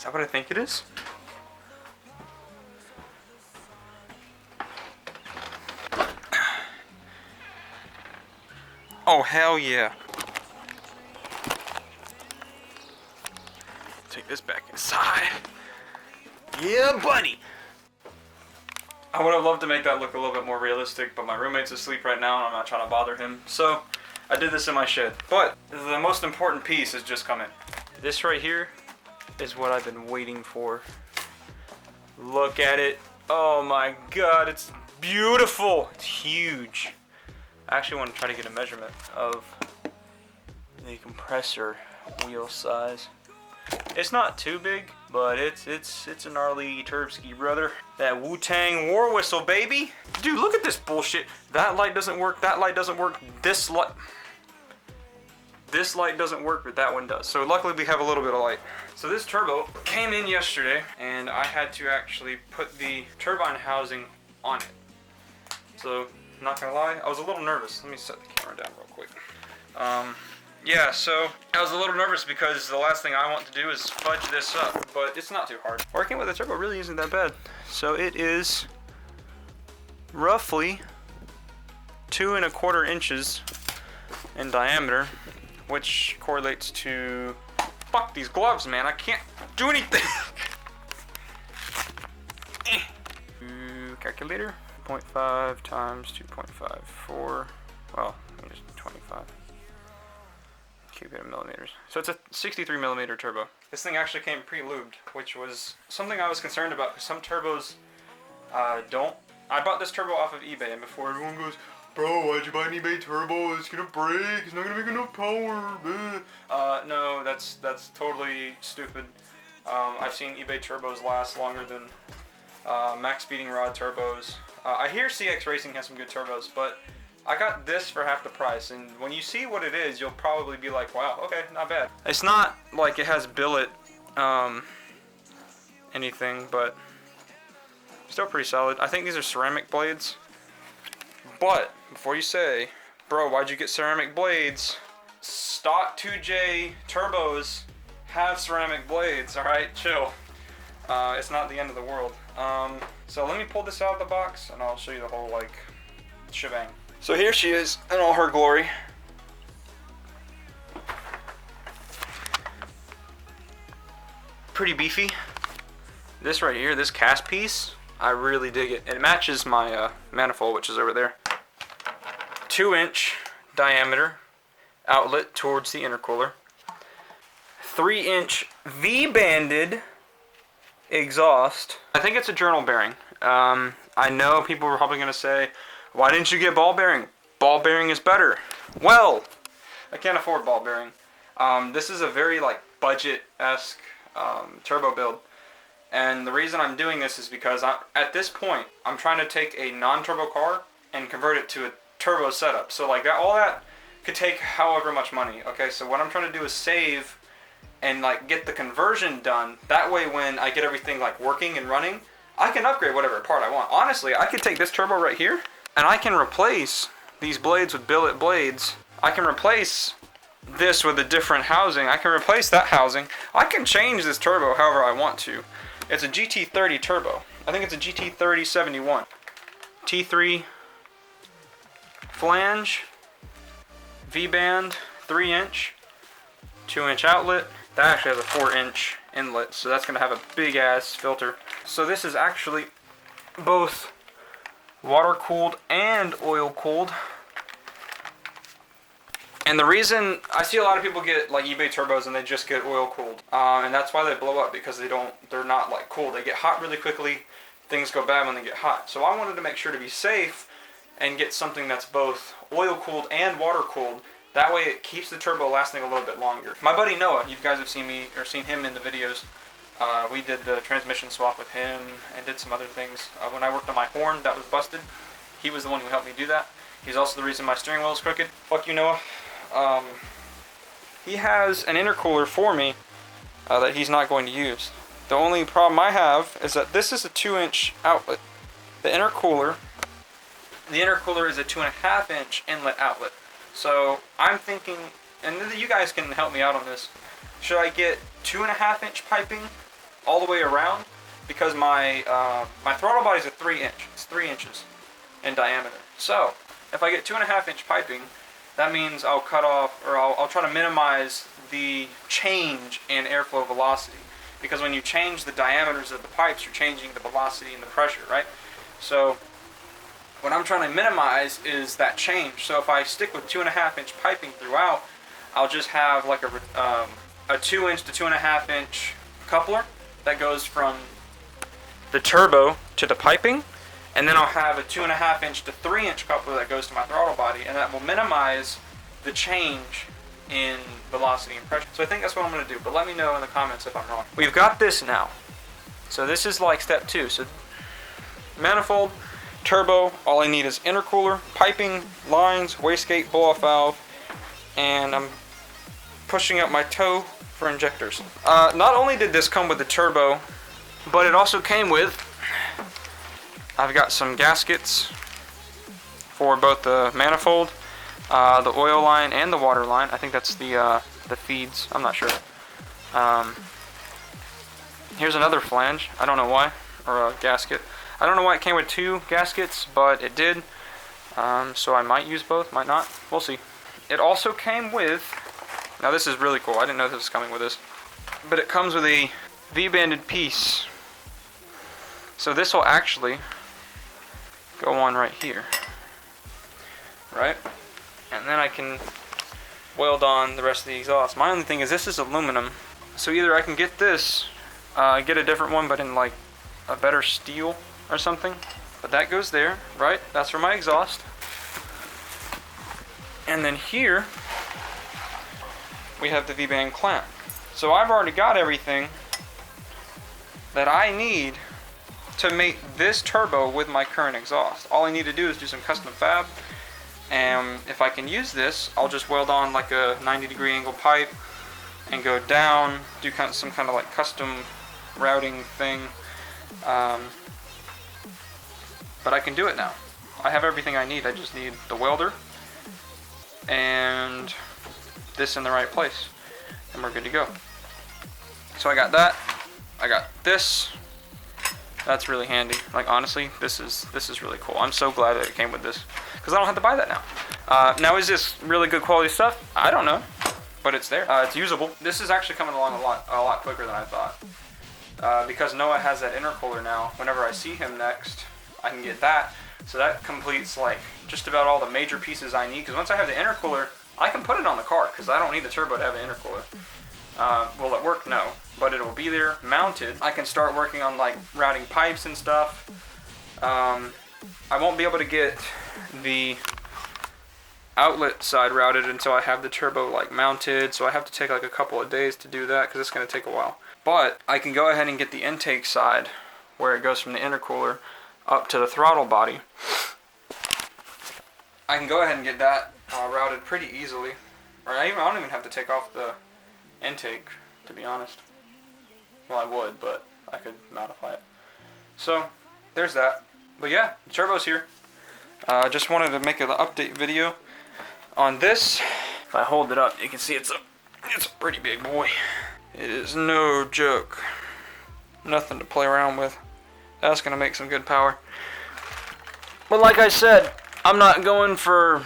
Is that what I think it is? Oh, hell yeah. Take this back inside. Yeah, buddy. I would have loved to make that look a little bit more realistic, but my roommate's asleep right now and I'm not trying to bother him. So I did this in my shed. But the most important piece has just come in. This right here is what I've been waiting for. Look at it. Oh my god, it's beautiful. It's huge. I actually want to try to get a measurement of the compressor wheel size. It's not too big, but it's a gnarly Turbski, brother. That Wu-Tang war whistle, baby. Dude, look at this bullshit. That light doesn't work. That light doesn't work. This light doesn't work, but that one does. So luckily we have a little bit of light. So this turbo came in yesterday, and I had to actually put the turbine housing on it. So, not gonna lie, I was a little nervous. Let me set the camera down real quick. Yeah, so I was a little nervous because the last thing I want to do is fudge this up, but it's not too hard. Working with a turbo really isn't that bad. So it is roughly 2¼ inches in diameter, which correlates to, fuck these gloves, man, I can't do anything. Calculator, 0.5 times 2.54, well, let me just 25. Keep it in millimeters. So it's a 63 millimeter turbo. This thing actually came pre-lubed, which was something I was concerned about because some turbos don't. I bought this turbo off of eBay, and before everyone goes, bro, why'd you buy an eBay turbo? It's gonna break. It's not gonna make enough power. No, that's totally stupid. I've seen eBay turbos last longer than max speeding rod turbos. I hear CX Racing has some good turbos, but I got this for half the price, and when you see what it is, you'll probably be like, wow, okay, not bad. It's not like it has billet anything, but still pretty solid. I think these are ceramic blades. But before you say, bro, why'd you get ceramic blades? Stock 2J turbos have ceramic blades, alright? Chill. It's not the end of the world. So let me pull this out of the box, and I'll show you the whole, like, shebang. So here she is in all her glory. Pretty beefy. This right here, this cast piece, I really dig it. It matches my manifold, which is over there. 2-inch diameter outlet towards the intercooler. 3-inch V-banded exhaust. I think it's a journal bearing. I know people were probably going to say, why didn't you get ball bearing? Ball bearing is better. Well, I can't afford ball bearing. This is a very like budget-esque turbo build. And the reason I'm doing this is because at this point, I'm trying to take a non-turbo car and convert it to a turbo setup. So like all that could take however much money. Okay, so what I'm trying to do is save and like get the conversion done. That way when I get everything like working and running, I can upgrade whatever part I want. Honestly, I could take this turbo right here, and I can replace these blades with billet blades. I can replace this with a different housing. I can replace that housing. I can change this turbo however I want to. It's a GT30 turbo. I think it's a GT3071. T3 flange, V-band, 3-inch, 2-inch outlet. That actually has a 4-inch inlet, so that's going to have a big-ass filter. So this is actually both water-cooled and oil-cooled. And the reason I see a lot of people get like eBay turbos and they just get oil-cooled, and that's why they blow up, because they're not like cool. They get hot really quickly. Things go bad when they get hot. So I wanted to make sure to be safe and get something that's both oil-cooled and water-cooled. That way it keeps the turbo lasting a little bit longer. My buddy Noah, you guys have seen him in the videos. We did the transmission swap with him and did some other things. When I worked on my horn that was busted, he was the one who helped me do that. He's also the reason my steering wheel is crooked. Fuck you, Noah. He has an intercooler for me that he's not going to use. The only problem I have is that this is a 2-inch outlet. The intercooler is a 2.5-inch inlet outlet. So I'm thinking, and you guys can help me out on this, should I get 2.5-inch piping all the way around because my my throttle body is a 3-inch. It's 3 inches in diameter. So if I get 2.5-inch piping, that means I'll cut off, or I'll try to minimize the change in airflow velocity. Because when you change the diameters of the pipes, you're changing the velocity and the pressure, right? So what I'm trying to minimize is that change. So if I stick with 2.5-inch piping throughout, I'll just have like a 2-inch to 2.5-inch coupler that goes from the turbo to the piping, and then I'll have a 2.5-inch to 3-inch coupler that goes to my throttle body, and that will minimize the change in velocity and pressure. So I think that's what I'm going to do, but let me know in the comments if I'm wrong. We've got this now. So this is like step 2. So manifold, turbo, all I need is intercooler, piping, lines, wastegate, blow-off valve, and I'm pushing up my toe for injectors. Not only did this come with the turbo, but it also came with, I've got some gaskets for both the manifold, the oil line, and the water line. I think that's the feeds. I'm not sure. Here's another flange. I don't know why, or a gasket. I don't know why it came with 2 gaskets, but it did. So I might use both, might not. We'll see. It also came with, now this is really cool. I didn't know this was coming with this, but it comes with a V-banded piece. So this will actually go on right here, right? And then I can weld on the rest of the exhaust. My only thing is this is aluminum, so either I can get this, get a different one, but in like a better steel or something. But that goes there, right? That's for my exhaust. And then here we have the V-band clamp. So I've already got everything that I need to make this turbo with my current exhaust. All I need to do is do some custom fab, and if I can use this, I'll just weld on like a 90-degree angle pipe and go down, do some kind of like custom routing thing. But I can do it now. I have everything I need. I just need the welder and this in the right place, and we're good to go. So I got that. I got this. That's really handy. Like honestly, this is really cool. I'm so glad that it came with this, because I don't have to buy that now. Now is this really good quality stuff? I don't know, but it's there. It's usable. This is actually coming along a lot quicker than I thought. Because Noah has that intercooler now. Whenever I see him next, I can get that. So that completes like just about all the major pieces I need. Because once I have the intercooler, I can put it on the car, because I don't need the turbo to have an intercooler. Will it work? No. But it will be there, mounted. I can start working on like routing pipes and stuff. I won't be able to get the outlet side routed until I have the turbo like mounted. So I have to take like a couple of days to do that, because it's going to take a while. But I can go ahead and get the intake side, where it goes from the intercooler up to the throttle body. I can go ahead and get that routed pretty easily. Or I don't even have to take off the intake, to be honest. Well, I would, but I could modify it. So there's that. But yeah, the turbo's here. Just wanted to make an update video on this. If I hold it up, you can see it's a pretty big boy. It is no joke. Nothing to play around with. That's gonna make some good power. But like I said, I'm not going for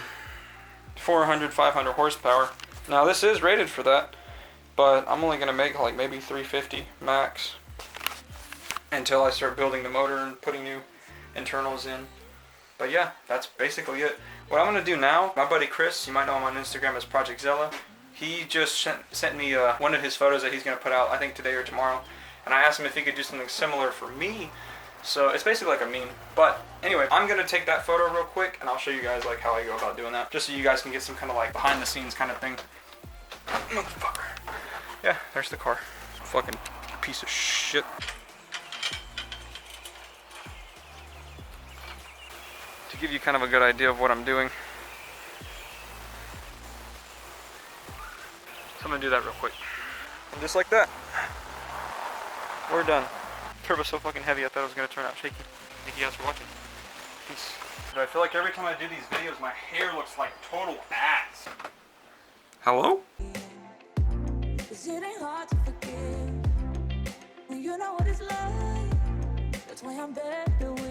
400, 500 horsepower. Now this is rated for that, but I'm only gonna make like maybe 350 max until I start building the motor and putting new internals in. But yeah, that's basically it. What I'm gonna do now, my buddy Chris, you might know him on Instagram as Project Zella. He just sent me one of his photos that he's gonna put out, I think today or tomorrow. And I asked him if he could do something similar for me. So it's basically like a meme. But anyway, I'm gonna take that photo real quick, and I'll show you guys like how I go about doing that, just so you guys can get some kind of like behind the scenes kind of thing. Motherfucker. Yeah, there's the car. Fucking piece of shit. To give you kind of a good idea of what I'm doing. So I'm gonna do that real quick. And just like that, we're done. Turbo's so fucking heavy, I thought it was gonna turn out shaky. Thank you guys for watching. Peace. But I feel like every time I do these videos, my hair looks like total ass. Hello? 'Cause it ain't hard to forgive when you know I'm better